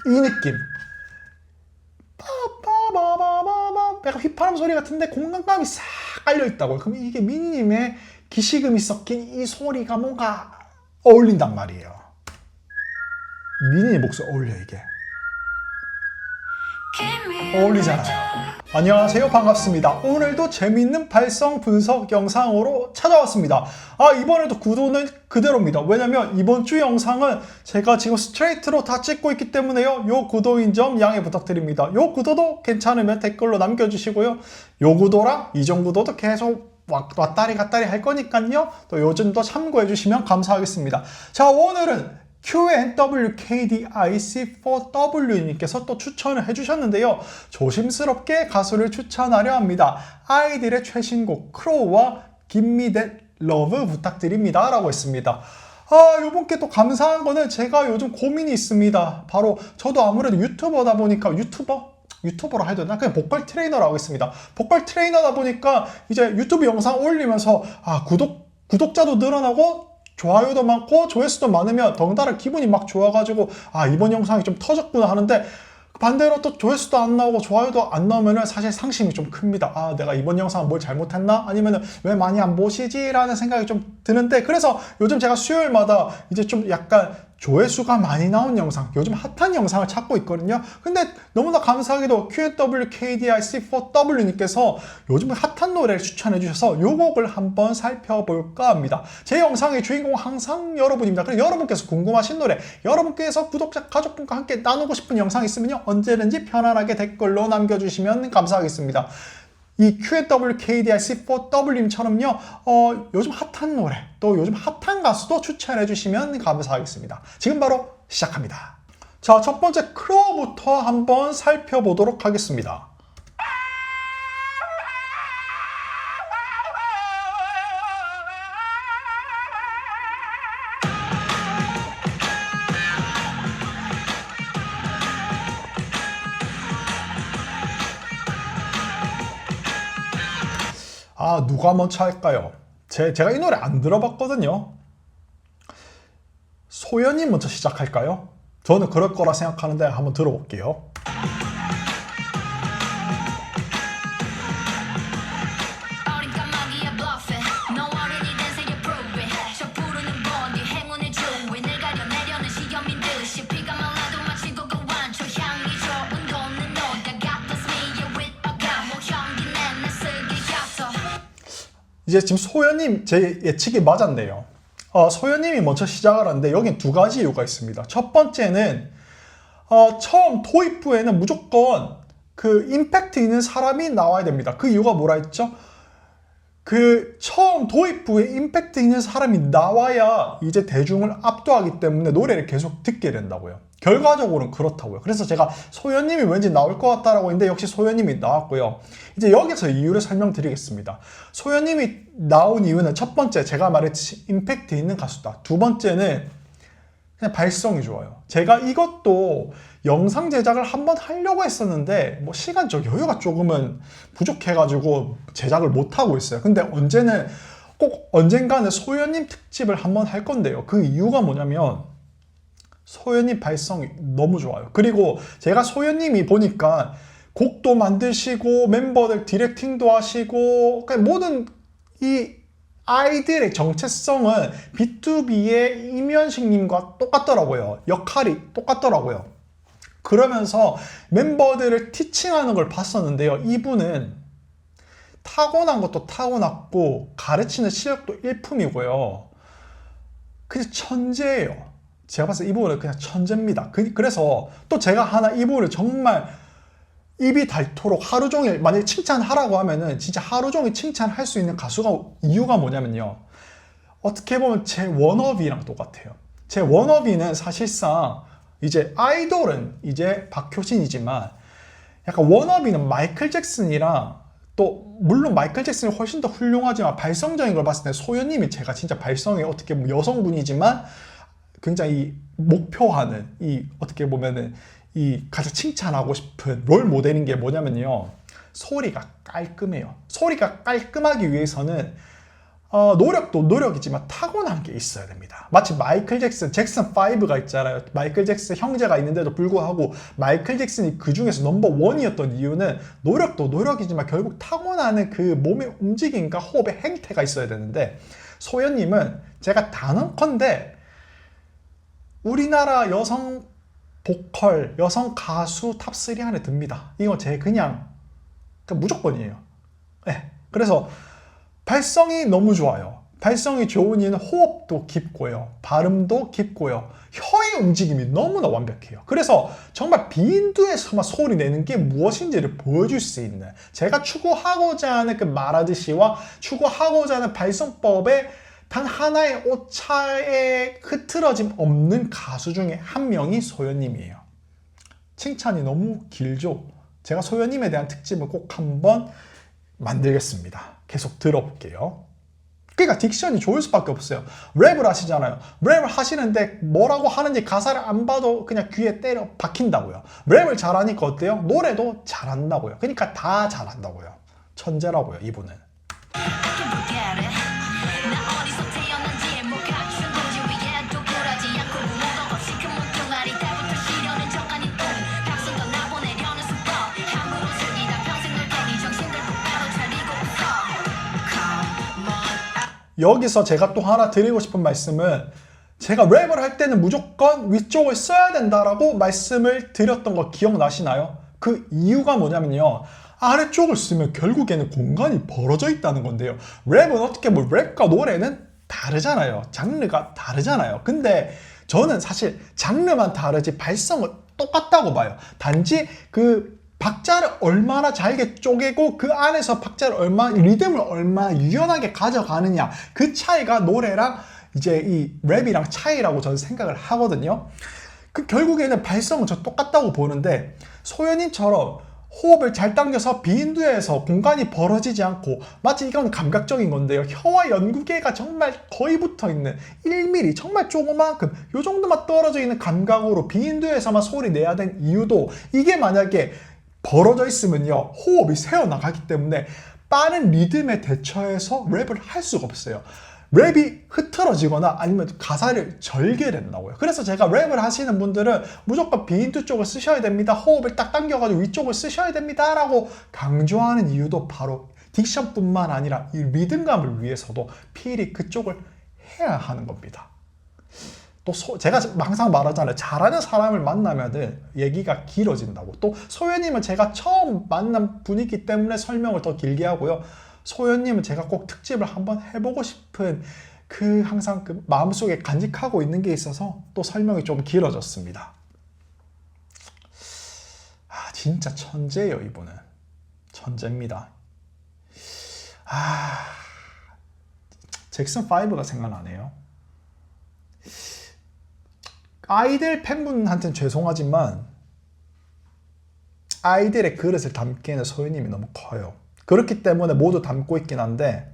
이 느낌. 빠바바바바바 약간 휘파람 소리 같은데 공간감이 싹 깔려 있다고요. 그럼 이게 미니님의 기시금이 섞인 이 소리가 뭔가 어울린단 말이에요. 미니의 목소리 어울려 이게. 어울리잖아요. 안녕하세요, 반갑습니다. 오늘도 재밌는 발성 분석 영상으로 찾아왔습니다. 이번에도 구도는 그대로입니다. 왜냐면 이번 주 영상은 제가 지금 스트레이트로 다 찍고 있기 때문에요. 요 구도인 점 양해 부탁드립니다. 요 구도도 괜찮으면 댓글로 남겨주시고요. 요 구도랑 이전 구도도 계속 왔다리 갔다리 할 거니까요. 또 요즘도 참고해 주시면 감사하겠습니다. 자, 오늘은 QNWKDIC4W님께서 또 추천을 해주셨는데요. 조심스럽게 가수를 추천하려 합니다. 아이들의 최신곡 크로우와 Give Me That Love 부탁드립니다 라고 했습니다. 요번 게 또 감사한 거는 제가 요즘 고민이 있습니다. 바로 저도 아무래도 유튜버다 보니까 유튜버로 해야 되나? 그냥 보컬 트레이너라고 했습니다. 보컬 트레이너다 보니까 이제 유튜브 영상 올리면서 구독자도 늘어나고 좋아요도 많고 조회수도 많으면 덩달아 기분이 막 좋아가지고 이번 영상이 좀 터졌구나 하는데, 반대로 또 조회수도 안 나오고 좋아요도 안 나오면 사실 상심이 좀 큽니다. 내가 이번 영상 뭘 잘못했나? 아니면 왜 많이 안 보시지? 라는 생각이 좀 드는데, 그래서 요즘 제가 수요일마다 이제 좀 약간 조회수가 많이 나온 영상, 요즘 핫한 영상을 찾고 있거든요. 근데 너무나 감사하게도 QNWKDIC4W님께서 요즘 핫한 노래를 추천해 주셔서 요 곡을 한번 살펴볼까 합니다. 제 영상의 주인공은 항상 여러분입니다. 그래서 여러분께서 궁금하신 노래, 여러분께서 구독자, 가족분과 함께 나누고 싶은 영상 있으면요, 언제든지 편안하게 댓글로 남겨주시면 감사하겠습니다. 이 QNWKDIC4W님처럼요, 요즘 핫한 노래, 또 요즘 핫한 가수도 추천해 주시면 감사하겠습니다. 지금 바로 시작합니다. 자, 첫 번째 크로우부터 한번 살펴보도록 하겠습니다. 누가 먼저 할까요? 제가 이 노래 안 들어봤거든요. 소연이 먼저 시작할까요? 저는 그럴 거라 생각하는데 한번 들어볼게요. 이제 지금 소연님 제 예측이 맞았네요. 소연님이 먼저 시작을 하는데 여긴 두 가지 이유가 있습니다. 첫 번째는 처음 도입부에는 무조건 그 임팩트 있는 사람이 나와야 됩니다. 그 이유가 뭐라 했죠? 그 처음 도입부에 임팩트 있는 사람이 나와야 이제 대중을 압도하기 때문에 노래를 계속 듣게 된다고요. 결과적으로는 그렇다고요. 그래서 제가 소연님이 왠지 나올 것 같다라고 했는데 역시 소연님이 나왔고요. 이제 여기서 이유를 설명드리겠습니다. 소연님이 나온 이유는 첫 번째, 제가 말했듯이 임팩트 있는 가수다. 두 번째는 그냥 발성이 좋아요. 제가 이것도 영상 제작을 한번 하려고 했었는데 뭐 시간적 여유가 조금은 부족해가지고 제작을 못하고 있어요. 근데 꼭 언젠가는 소연님 특집을 한번 할 건데요. 그 이유가 뭐냐면 소연님 발성이 너무 좋아요. 그리고 제가 소연님이 보니까 곡도 만드시고 멤버들 디렉팅도 하시고 모든 이 아이들의 정체성은 B2B의 이면식님과 똑같더라고요. 역할이 똑같더라고요. 그러면서 멤버들을 티칭하는 걸 봤었는데요. 이분은 타고난 것도 타고났고 가르치는 실력도 일품이고요. 그냥 천재예요. 제가 봤을 때 이분은 그냥 천재입니다. 그래서 또 제가 하나 이분을 정말 입이 닳도록 하루 종일 만약에 칭찬하라고 하면은 진짜 하루 종일 칭찬할 수 있는 이유가 뭐냐면요. 어떻게 보면 제 워너비랑 똑같아요. 제 워너비는 사실상 이제 아이돌은 이제 박효신이지만 약간 워너비는 마이클 잭슨이랑 또 물론 마이클 잭슨이 훨씬 더 훌륭하지만 발성적인 걸 봤을 때 소연님이 제가 진짜 발성이 어떻게 보면 여성분이지만 굉장히 목표하는 이 어떻게 보면은 이 가장 칭찬하고 싶은 롤 모델인 게 뭐냐면요. 소리가 깔끔해요. 소리가 깔끔하기 위해서는 노력도 노력이지만 타고난 게 있어야 됩니다. 마치 마이클 잭슨, 잭슨 5가 있잖아요. 마이클 잭슨 형제가 있는데도 불구하고 마이클 잭슨이 그 중에서 넘버 원이었던 이유는 노력도 노력이지만 결국 타고나는 그 몸의 움직임과 호흡의 행태가 있어야 되는데, 소연님은 제가 단언컨대 우리나라 여성 보컬, 여성 가수 탑3 안에 듭니다. 이거 제 그냥 무조건이에요. 네. 그래서 발성이 너무 좋아요. 발성이 좋은 이유는 호흡도 깊고요. 발음도 깊고요. 혀의 움직임이 너무나 완벽해요. 그래서 정말 비인두에서만 소리 내는 게 무엇인지를 보여줄 수 있는, 제가 추구하고자 하는 그 말하듯이와 추구하고자 하는 발성법에 단 하나의 오차에 흐트러짐 없는 가수 중에 한 명이 소연님이에요. 칭찬이 너무 길죠? 제가 소연님에 대한 특집을 꼭 한번 만들겠습니다. 계속 들어볼게요. 그러니까 딕션이 좋을 수밖에 없어요. 랩을 하시잖아요. 랩을 하시는데 뭐라고 하는지 가사를 안 봐도 그냥 귀에 때려 박힌다고요. 랩을 잘하니까 어때요? 노래도 잘한다고요. 그러니까 다 잘한다고요. 천재라고요, 이분은. 여기서 제가 또 하나 드리고 싶은 말씀은, 제가 랩을 할 때는 무조건 위쪽을 써야 된다라고 말씀을 드렸던 거 기억나시나요? 그 이유가 뭐냐면요, 아래쪽을 쓰면 결국에는 공간이 벌어져 있다는 건데요. 랩은 어떻게 보면 랩과 노래는 다르잖아요. 장르가 다르잖아요. 근데 저는 사실 장르만 다르지 발성은 똑같다고 봐요. 단지 그 박자를 얼마나 잘게 쪼개고 그 안에서 박자를 리듬을 얼마나 유연하게 가져가느냐, 그 차이가 노래랑 이제 이 랩이랑 차이라고 저는 생각을 하거든요. 그 결국에는 발성은 저 똑같다고 보는데, 소연님처럼 호흡을 잘 당겨서 비인두에서 공간이 벌어지지 않고, 마치 이건 감각적인 건데요, 혀와 연구개가 정말 거의 붙어있는 1mm, 정말 조그만큼 요 정도만 떨어져 있는 감각으로 비인두에서만 소리 내야 되는 이유도, 이게 만약에 벌어져 있으면요, 호흡이 새어나가기 때문에 빠른 리듬에 대처해서 랩을 할 수가 없어요. 랩이 흐트러지거나 아니면 가사를 절게 된다고요. 그래서 제가 랩을 하시는 분들은 무조건 비인두 쪽을 쓰셔야 됩니다, 호흡을 딱 당겨가지고 위쪽을 쓰셔야 됩니다 라고 강조하는 이유도 바로 딕션뿐만 아니라 이 리듬감을 위해서도 필히 그쪽을 해야 하는 겁니다. 또 제가 항상 말하잖아요. 잘하는 사람을 만나면은 얘기가 길어진다고. 또 소연님은 제가 처음 만난 분이기 때문에 설명을 더 길게 하고요. 소연님은 제가 꼭 특집을 한번 해보고 싶은 그 항상 그 마음속에 간직하고 있는 게 있어서 또 설명이 좀 길어졌습니다. 진짜 천재예요, 이분은. 천재입니다. 잭슨 5가 생각나네요. 아이들 팬분한테는 죄송하지만 아이들의 그릇을 담기에는 소연님이 너무 커요. 그렇기 때문에 모두 담고 있긴 한데,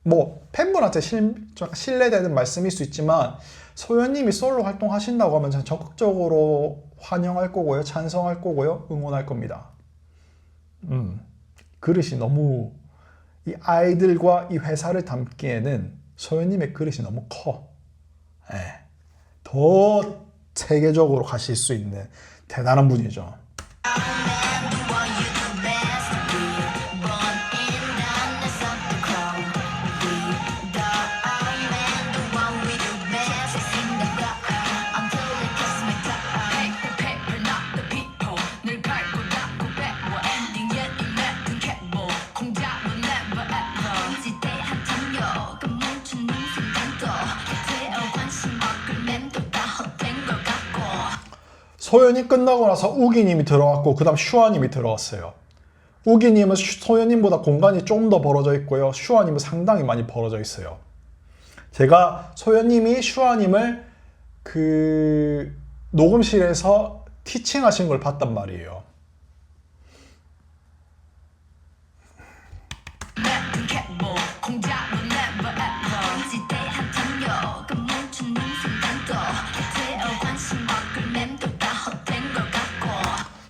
뭐 팬분한테 신뢰되는 말씀일 수 있지만, 소연님이 솔로 활동하신다고 하면 저는 적극적으로 환영할 거고요, 찬성할 거고요, 응원할 겁니다. 그릇이 너무, 이 아이들과 이 회사를 담기에는 소연님의 그릇이 너무 커. 더 세계적으로 가실 수 있는 대단한 분이죠. 소연이 끝나고 나서 우기님이 들어왔고, 그 다음 슈아님이 들어왔어요. 우기님은 소연님보다 공간이 좀 더 벌어져 있고요, 슈아님은 상당히 많이 벌어져 있어요. 제가 소연님이 슈아님을 그 녹음실에서 티칭하신 걸 봤단 말이에요.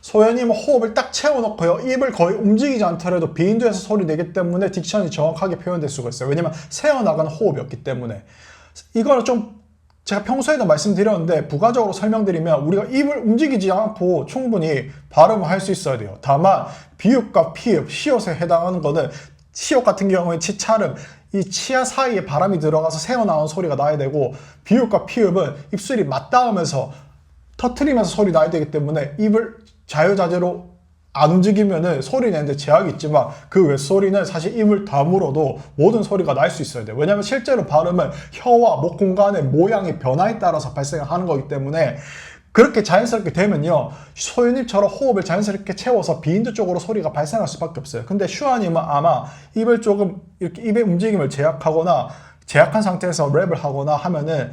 소연님은 호흡을 딱 채워놓고요. 입을 거의 움직이지 않더라도 비인도에서 소리 내기 때문에 딕션이 정확하게 표현될 수가 있어요. 왜냐면 새어나가는 호흡이었기 때문에. 이거는 좀 제가 평소에도 말씀드렸는데 부가적으로 설명드리면 우리가 입을 움직이지 않고 충분히 발음을 할 수 있어야 돼요. 다만 비읍과 피읍, 시옷에 해당하는 거는 시옷 같은 경우에 치찰음, 이 치아 사이에 바람이 들어가서 새어나오는 소리가 나야 되고 비읍과 피읍은 입술이 맞닿으면서 터트리면서 소리 나야 되기 때문에 입을 자유자재로 안 움직이면은 소리 내는데 제약이 있지만 그 외 소리는 사실 입을 다물어도 모든 소리가 날 수 있어야 돼요. 왜냐면 실제로 발음은 혀와 목 공간의 모양의 변화에 따라서 발생하는 거기 때문에 그렇게 자연스럽게 되면요. 소연님처럼 호흡을 자연스럽게 채워서 비인도 쪽으로 소리가 발생할 수밖에 없어요. 근데 슈아님은 아마 입을 조금 이렇게 입의 움직임을 제약한 상태에서 랩을 하거나 하면은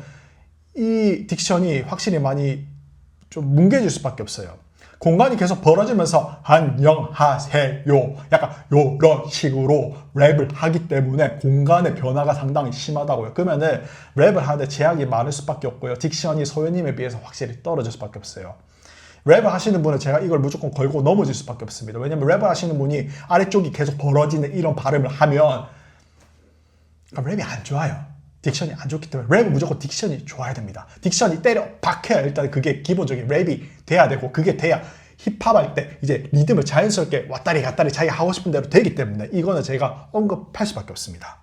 이 딕션이 확실히 많이 좀 뭉개질 수밖에 없어요. 공간이 계속 벌어지면서 안녕하세요 약간 요런 식으로 랩을 하기 때문에 공간의 변화가 상당히 심하다고요. 그러면은 랩을 하는데 제약이 많을 수밖에 없고요. 딕션이 소연님에 비해서 확실히 떨어질 수밖에 없어요. 랩을 하시는 분은 제가 이걸 무조건 걸고 넘어질 수밖에 없습니다. 왜냐면 랩을 하시는 분이 아래쪽이 계속 벌어지는 이런 발음을 하면 랩이 안 좋아요. 딕션이 안 좋기 때문에 랩은 무조건 딕션이 좋아야 됩니다. 딕션이 때려 박혀야 일단 그게 기본적인 랩이 돼야 되고 그게 돼야 힙합 할 때 이제 리듬을 자연스럽게 왔다리 갔다리 자기가 하고 싶은 대로 되기 때문에 이거는 제가 언급할 수밖에 없습니다.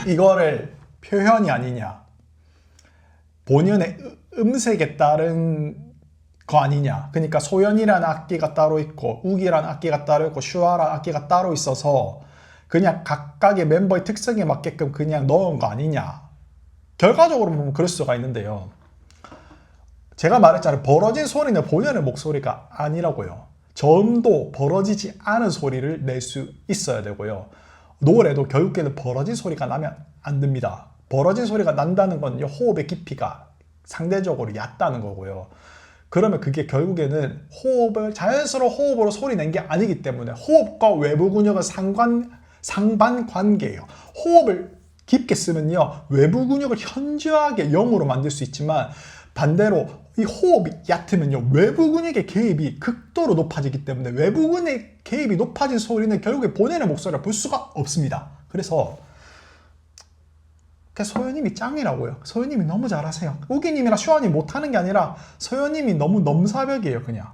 이거를 표현이 아니냐, 본연의 음색에 따른 거 아니냐. 그러니까 소연이라는 악기가 따로 있고 우기라는 악기가 따로 있고 슈아라는 악기가 따로 있어서 그냥 각각의 멤버의 특성에 맞게끔 그냥 넣은 거 아니냐. 결과적으로 보면 그럴 수가 있는데요. 제가 말했잖아요. 벌어진 소리는 본연의 목소리가 아니라고요. 저음도 벌어지지 않은 소리를 낼 수 있어야 되고요. 노래도 결국에는 벌어진 소리가 나면 안 됩니다. 벌어진 소리가 난다는 건 호흡의 깊이가 상대적으로 얕다는 거고요. 그러면 그게 결국에는 호흡을 자연스러운 호흡으로 소리 낸 게 아니기 때문에 호흡과 외부 근육은 상반관계예요. 호흡을 깊게 쓰면요. 외부 근육을 현저하게 0으로 만들 수 있지만 반대로 이 호흡이 얕으면요. 외부 근육의 개입이 극도로 높아지기 때문에 외부 근육의 개입이 높아진 소리는 결국에 본인의 목소리를 볼 수가 없습니다. 그래서 소연님이 짱이라고요. 소연님이 너무 잘하세요. 우기님이나 슈아님 못하는 게 아니라 소연님이 너무 넘사벽이에요. 그냥.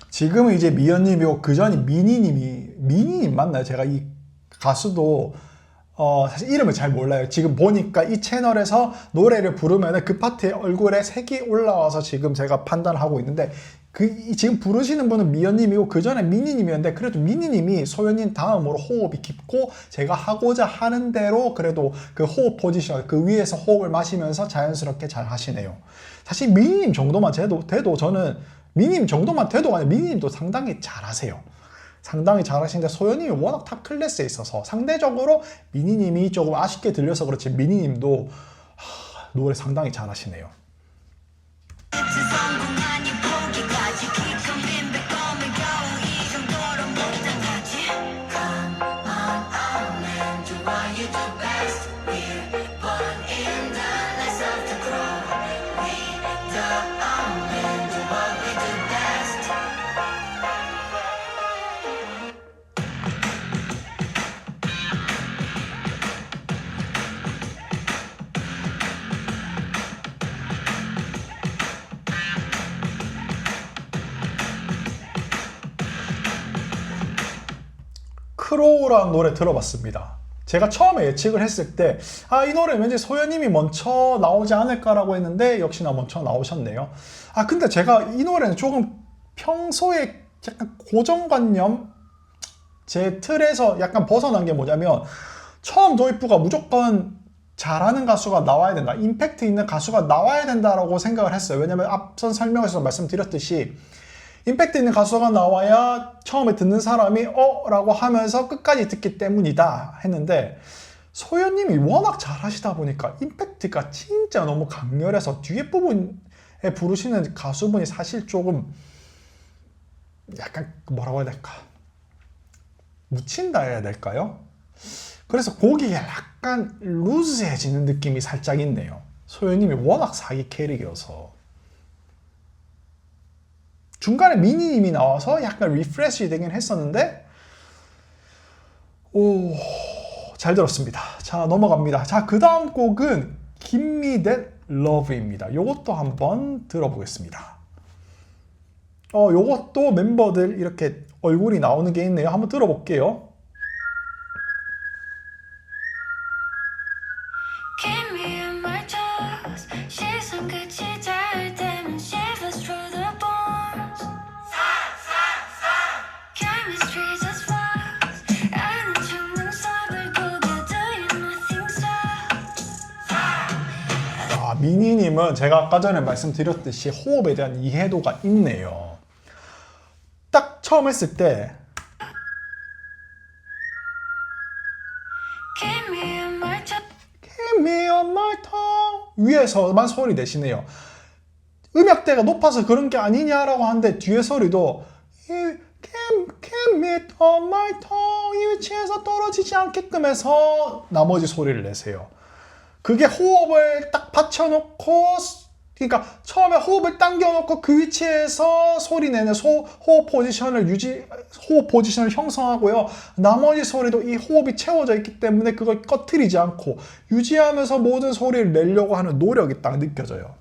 지금은 이제 미연님이고 그 전이 미니님 맞나요? 제가 이 가수도 사실 이름을 잘 몰라요. 지금 보니까 이 채널에서 노래를 부르면 그 파트에 얼굴에 색이 올라와서 지금 제가 판단하고 있는데 지금 부르시는 분은 미연님이고 그 전에 미니님이었는데 그래도 미니님이 소연님 다음으로 호흡이 깊고 제가 하고자 하는 대로 그래도 그 호흡 포지션 그 위에서 호흡을 마시면서 자연스럽게 잘 하시네요. 사실 미니님 정도만 돼도 저는 미니님 정도만 돼도 아니라 미니님도 상당히 잘하세요. 상당히 잘하시는데 소연님이 워낙 탑 클래스에 있어서 상대적으로 미니님이 조금 아쉽게 들려서 그렇지 미니님도 노래 상당히 잘하시네요. 크로우라는 노래 들어봤습니다. 제가 처음에 예측을 했을 때 이 노래 왠지 소연님이 먼저 나오지 않을까라고 했는데 역시나 먼저 나오셨네요. 근데 제가 이 노래는 조금 평소에 약간 고정관념 제 틀에서 약간 벗어난 게 뭐냐면 처음 도입부가 무조건 잘하는 가수가 나와야 된다, 임팩트 있는 가수가 나와야 된다라고 생각을 했어요. 왜냐면 앞선 설명에서 말씀드렸듯이 임팩트 있는 가수가 나와야 처음에 듣는 사람이 라고 하면서 끝까지 듣기 때문이다 했는데, 소연님이 워낙 잘하시다 보니까 임팩트가 진짜 너무 강렬해서 뒤에 부분에 부르시는 가수분이 사실 조금 약간 뭐라고 해야 될까, 묻힌다 해야 될까요? 그래서 곡이 약간 루즈해지는 느낌이 살짝 있네요. 소연님이 워낙 사기 캐릭이어서. 중간에 미니님이 나와서 약간 리프레시 되긴 했었는데 잘 들었습니다. 자, 넘어갑니다. 자, 그 다음 곡은 Give Me That Love입니다. 요것도 한번 들어보겠습니다. 요것도 멤버들 이렇게 얼굴이 나오는 게 있네요. 한번 들어볼게요. 미니님은 제가 아까 전에 말씀드렸듯이 호흡에 대한 이해도가 있네요. 딱 처음 했을 때 Give me on my tongue 위에서만 소리 내시네요. 음역대가 높아서 그런 게 아니냐라고 하는데 뒤에 소리도 Give me on my tongue 이 위치에서 떨어지지 않게끔 해서 나머지 소리를 내세요. 그게 호흡을 딱 받쳐놓고, 그러니까 처음에 호흡을 당겨놓고 그 위치에서 소리 내는 호흡 포지션을 형성하고요. 나머지 소리도 이 호흡이 채워져 있기 때문에 그걸 꺼트리지 않고 유지하면서 모든 소리를 내려고 하는 노력이 딱 느껴져요.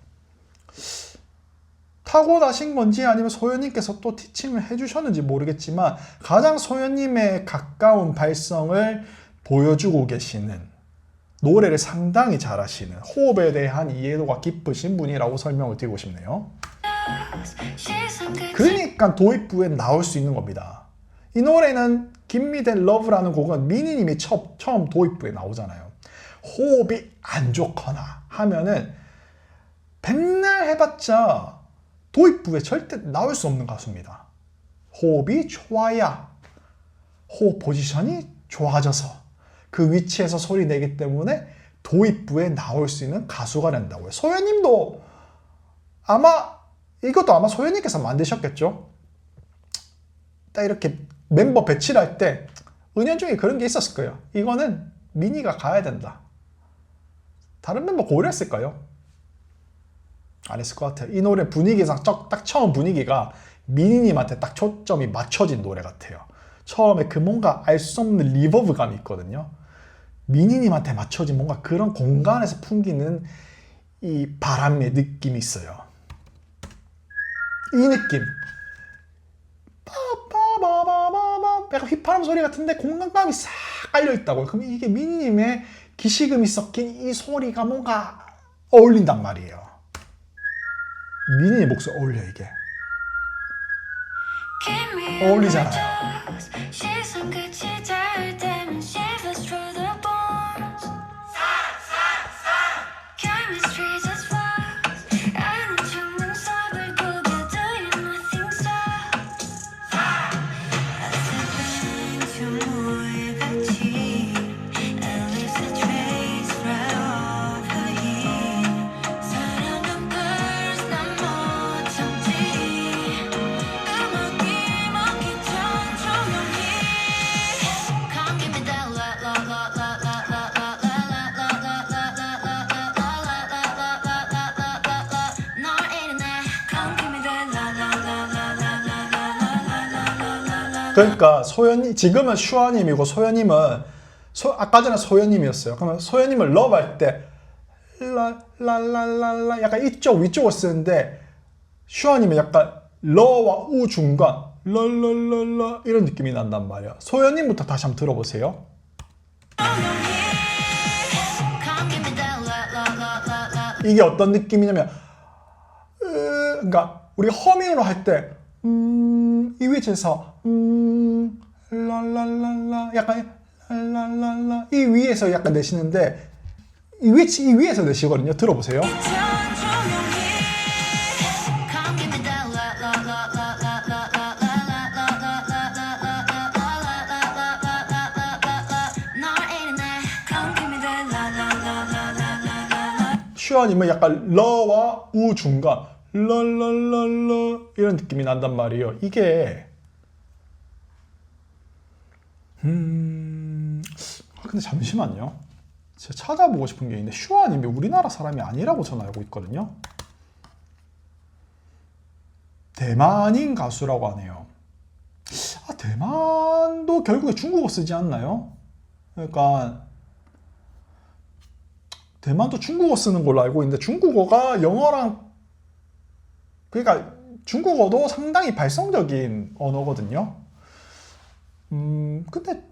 타고나신 건지 아니면 소연님께서 또 티칭을 해주셨는지 모르겠지만 가장 소연님에 가까운 발성을 보여주고 계시는, 노래를 상당히 잘하시는, 호흡에 대한 이해도가 깊으신 분이라고 설명을 드리고 싶네요. 그러니까 도입부에 나올 수 있는 겁니다. 이 노래는 Give Me That Love라는 곡은 미니님이 처음 도입부에 나오잖아요. 호흡이 안 좋거나 하면은 백날 해봤자 도입부에 절대 나올 수 없는 가수입니다. 호흡이 좋아야 호흡 포지션이 좋아져서 그 위치에서 소리 내기 때문에 도입부에 나올 수 있는 가수가 된다고요. 소연님도 이것도 아마 소연님께서 만드셨겠죠? 딱 이렇게 멤버 배치를 할 때 은연중에 그런 게 있었을 거예요. 이거는 미니가 가야 된다. 다른 멤버 고려했을까요? 안 했을 것 같아요. 이 노래 분위기상 딱 처음 분위기가 미니님한테 딱 초점이 맞춰진 노래 같아요. 처음에 그 뭔가 알 수 없는 리버브감이 있거든요. 미니님한테 맞춰진 뭔가 그런 공간에서 풍기는 이 바람의 느낌이 있어요. 이 느낌. 약간 휘파람 소리 같은데 공간감이 싹 깔려있다고요. 그럼 이게 미니님의 기시금이 섞인 이 소리가 뭔가 어울린단 말이에요. 미니의 목소리 어울려, 이게. 어울리잖아요. 그러니까 지금은 슈아님이고 소연님은 아까 전에 소연님이었어요. 그러면 소연님을 러브 할 때 라라라라라 약간 이쪽 위쪽을 쓰는데 슈아님은 약간 러와 우 중간 랄랄랄라 이런 느낌이 난단 말이야. 소연님부터 다시 한번 들어보세요. 이게 어떤 느낌이냐면 그러니까 우리가 허밍으로 할 때 이 위에서 랄랄랄라 약간 랄랄랄라 이 위에서 약간 내시는데 이 위에서 내시거든요. 들어보세요. 슈아님은 약간 러와 우 중간 랄랄랄라 이런 느낌이 난단 말이에요. 이게 근데 잠시만요. 제가 찾아보고 싶은 게 있는데 슈아님이 우리나라 사람이 아니라고 저는 알고 있거든요. 대만인 가수라고 하네요. 아, 대만도 결국에 중국어 쓰지 않나요? 그러니까 대만도 중국어 쓰는 걸로 알고 있는데 중국어가 영어랑 그러니까 중국어도 상당히 발성적인 언어거든요. 근데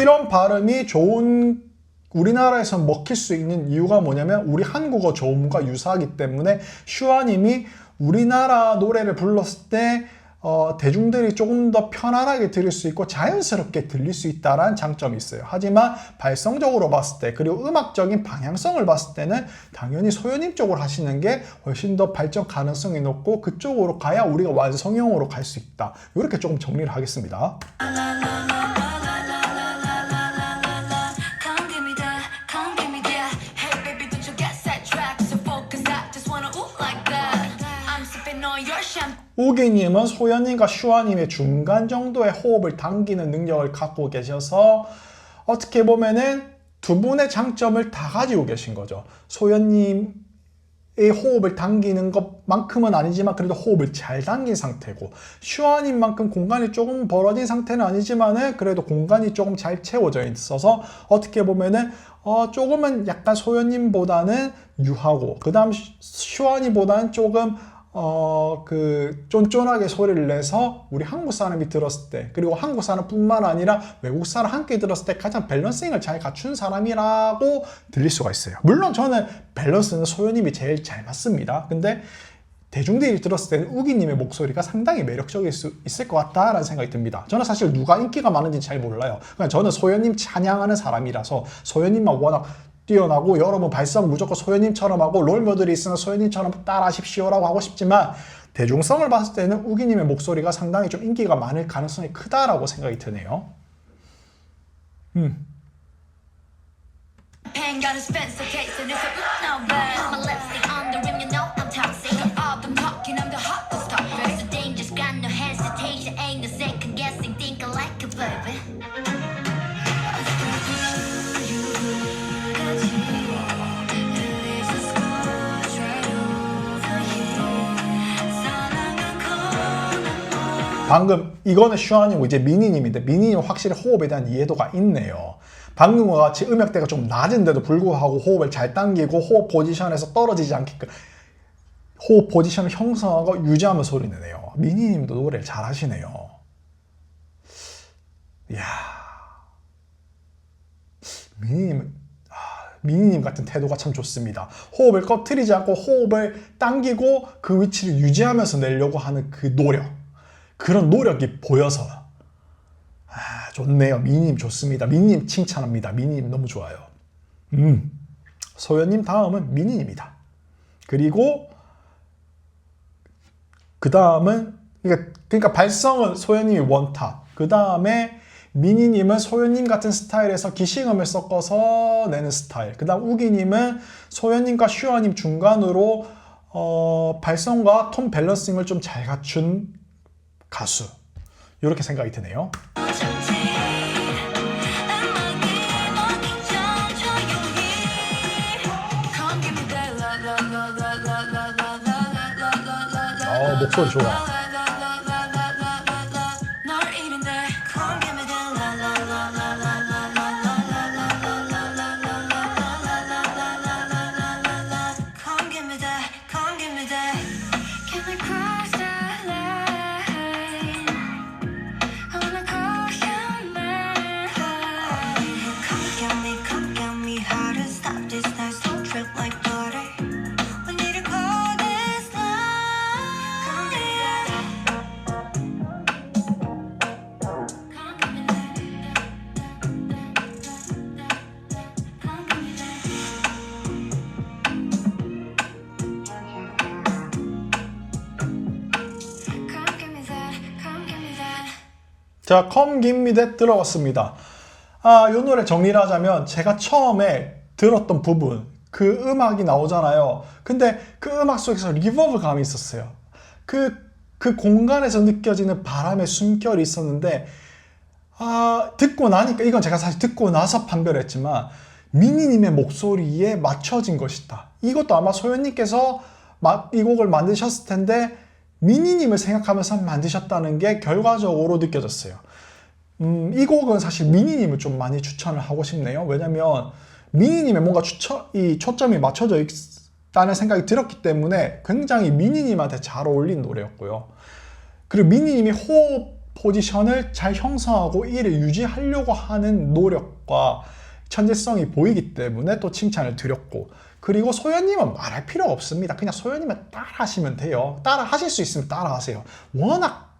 이런 발음이 좋은 우리나라에서 먹힐 수 있는 이유가 뭐냐면 우리 한국어 저음과 유사하기 때문에 슈아님이 우리나라 노래를 불렀을 때 대중들이 조금 더 편안하게 들을 수 있고 자연스럽게 들릴 수 있다는 장점이 있어요. 하지만 발성적으로 봤을 때 그리고 음악적인 방향성을 봤을 때는 당연히 소연님 쪽으로 하시는 게 훨씬 더 발전 가능성이 높고 그쪽으로 가야 우리가 완성형으로 갈 수 있다. 이렇게 조금 정리를 하겠습니다. 우기님은 소연님과 슈아님의 중간 정도의 호흡을 당기는 능력을 갖고 계셔서 어떻게 보면은 두 분의 장점을 다 가지고 계신 거죠. 소연님의 호흡을 당기는 것만큼은 아니지만 그래도 호흡을 잘 당긴 상태고 슈아님만큼 공간이 조금 벌어진 상태는 아니지만은 그래도 공간이 조금 잘 채워져 있어서 어떻게 보면은 조금은 약간 소연님보다는 유하고 그 다음 슈아님보다는 조금 쫀쫀하게 소리를 내서 우리 한국 사람이 들었을 때 그리고 한국 사람뿐만 아니라 외국 사람 함께 들었을 때 가장 밸런싱을 잘 갖춘 사람이라고 들릴 수가 있어요. 물론 저는 밸런스는 소연님이 제일 잘 맞습니다. 근데 대중들이 들었을 때는 우기님의 목소리가 상당히 매력적일 수 있을 것 같다라는 생각이 듭니다. 저는 사실 누가 인기가 많은지 잘 몰라요. 그냥 저는 소연님 찬양하는 사람이라서 소연님만 워낙 뛰어나고 여러분 발성 무조건 소연님처럼 하고 롤모델이 있으면 소연님처럼 따라하십시오라고 하고 싶지만 대중성을 봤을 때는 우기님의 목소리가 상당히 좀 인기가 많을 가능성이 크다라고 생각이 드네요. 방금 이거는 슈아님이고 이제 미니님인데 미니님 확실히 호흡에 대한 이해도가 있네요. 방금과 같이 음역대가 좀 낮은데도 불구하고 호흡을 잘 당기고 호흡 포지션에서 떨어지지 않게끔 호흡 포지션을 형성하고 유지하면서 소리 내네요. 미니님도 노래를 잘 하시네요. 이야, 미니님 같은 태도가 참 좋습니다. 호흡을 꺼트리지 않고 호흡을 당기고 그 위치를 유지하면서 내려고 하는 그 노력. 그런 노력이 보여서 좋네요. 미니님 좋습니다. 미니님 칭찬합니다. 미니님 너무 좋아요. 소연님 다음은 미니님입니다. 그리고 그 다음은 그러니까 발성은 소연님이 원탑. 그 다음에 미니님은 소연님 같은 스타일에서 기싱음을 섞어서 내는 스타일. 그 다음 우기님은 소연님과 슈아님 중간으로 발성과 톤 밸런싱을 좀 잘 갖춘 가수. 이렇게 생각이 드네요. 목소리 좋아. 자, Come Give Me That 들어봤습니다. 이 노래 정리를 하자면 제가 처음에 들었던 부분, 그 음악이 나오잖아요. 근데 그 음악 속에서 리버브 감이 있었어요. 그 공간에서 느껴지는 바람의 숨결이 있었는데, 듣고 나니까, 이건 제가 사실 듣고 나서 판별했지만, 미니님의 목소리에 맞춰진 것이다. 이것도 아마 소연님께서 이 곡을 만드셨을 텐데, 미니님을 생각하면서 만드셨다는 게 결과적으로 느껴졌어요. 이 곡은 사실 미니님을 좀 많이 추천을 하고 싶네요. 왜냐면 미니님의 뭔가 이 초점이 맞춰져 있다는 생각이 들었기 때문에 굉장히 미니님한테 잘 어울린 노래였고요. 그리고 미니님이 호흡 포지션을 잘 형성하고 이를 유지하려고 하는 노력과 천재성이 보이기 때문에 또 칭찬을 드렸고, 그리고 소연님은 말할 필요가 없습니다. 그냥 소연님은 따라 하시면 돼요. 따라 하실 수 있으면 따라 하세요. 워낙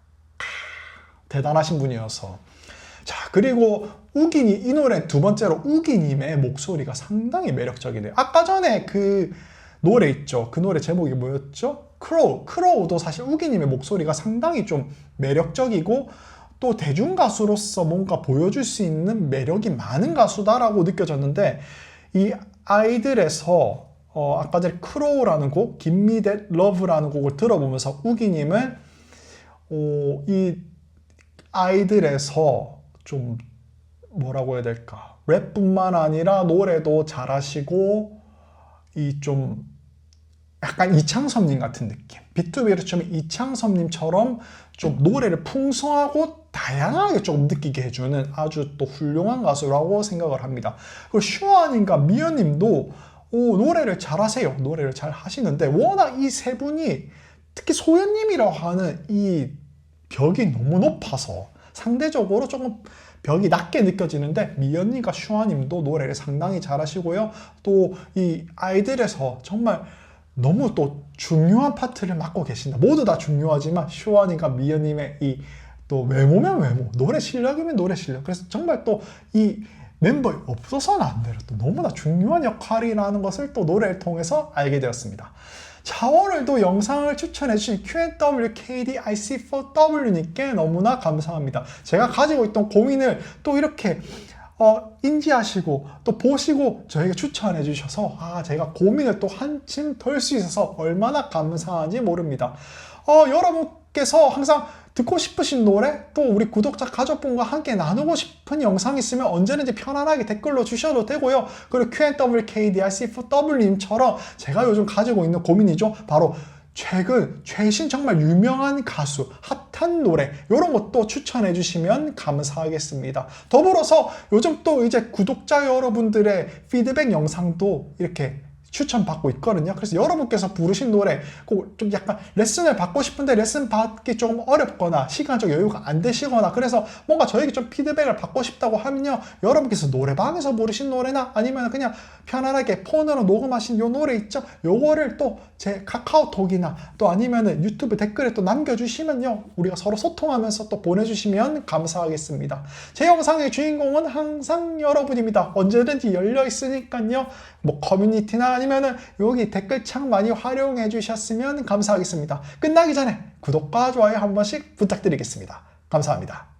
대단하신 분이어서. 자, 그리고 우기니, 이 노래 두 번째로 우기님의 목소리가 상당히 매력적이네요. 아까 전에 그 노래 있죠. 그 노래 제목이 뭐였죠? 크로우도 사실 우기님의 목소리가 상당히 좀 매력적이고 또 대중가수로서 뭔가 보여줄 수 있는 매력이 많은 가수다라고 느껴졌는데, 이 아이들에서 아까 전에 크로우라는 곡, Give Me That Love라는 곡을 들어보면서 우기님은 이 아이들에서 좀 뭐라고 해야 될까, 랩뿐만 아니라 노래도 잘하시고 이 좀 약간 이창섭님 같은 느낌, B2B로 치면 이창섭님처럼 좀 노래를 풍성하고 다양하게 조금 느끼게 해주는 아주 또 훌륭한 가수라고 생각을 합니다. 그리고 슈아님과 미연님도 노래를 잘하세요. 노래를 잘 하시는데 워낙 이 세 분이, 특히 소연님이라고 하는 이 벽이 너무 높아서 상대적으로 조금 벽이 낮게 느껴지는데, 미연님과 슈아님도 노래를 상당히 잘하시고요. 또 이 아이들에서 정말 너무 또 중요한 파트를 맡고 계신다. 모두 다 중요하지만 슈아님과 미연님의 이 또 외모면 외모, 노래 실력이면 노래 실력. 그래서 정말 또 이 멤버에 없어서는 안 되는 또 너무나 중요한 역할이라는 것을 또 노래를 통해서 알게 되었습니다. 자, 오늘도 영상을 추천해주신 QNWKDIC4W님께 너무나 감사합니다. 제가 가지고 있던 고민을 또 이렇게 인지하시고 또 보시고 저에게 추천해 주셔서 제가 고민을 또 한층 덜 수 있어서 얼마나 감사한지 모릅니다. 여러분께서 항상 듣고 싶으신 노래, 또 우리 구독자 가족분과 함께 나누고 싶은 영상 있으면 언제든지 편안하게 댓글로 주셔도 되고요. 그리고 QNWKDIC4W님처럼 제가 요즘 가지고 있는 고민이죠. 바로 최신 정말 유명한 가수, 핫한 노래, 이런 것도 추천해 주시면 감사하겠습니다. 더불어서 요즘 또 이제 구독자 여러분들의 피드백 영상도 이렇게 추천받고 있거든요. 그래서 여러분께서 부르신 노래, 좀 약간 레슨을 받고 싶은데 레슨 받기 좀 어렵거나 시간적 여유가 안 되시거나, 그래서 뭔가 저에게 좀 피드백을 받고 싶다고 하면요, 여러분께서 노래방에서 부르신 노래나 아니면 그냥 편안하게 폰으로 녹음하신 요 노래 있죠? 요거를 또 제 카카오톡이나 또 아니면은 유튜브 댓글에 또 남겨주시면요, 우리가 서로 소통하면서 또 보내주시면 감사하겠습니다. 제 영상의 주인공은 항상 여러분입니다. 언제든지 열려 있으니까요, 뭐 커뮤니티나 아니면은 여기 댓글창 많이 활용해 주셨으면 감사하겠습니다. 끝나기 전에 구독과 좋아요 한 번씩 부탁드리겠습니다. 감사합니다.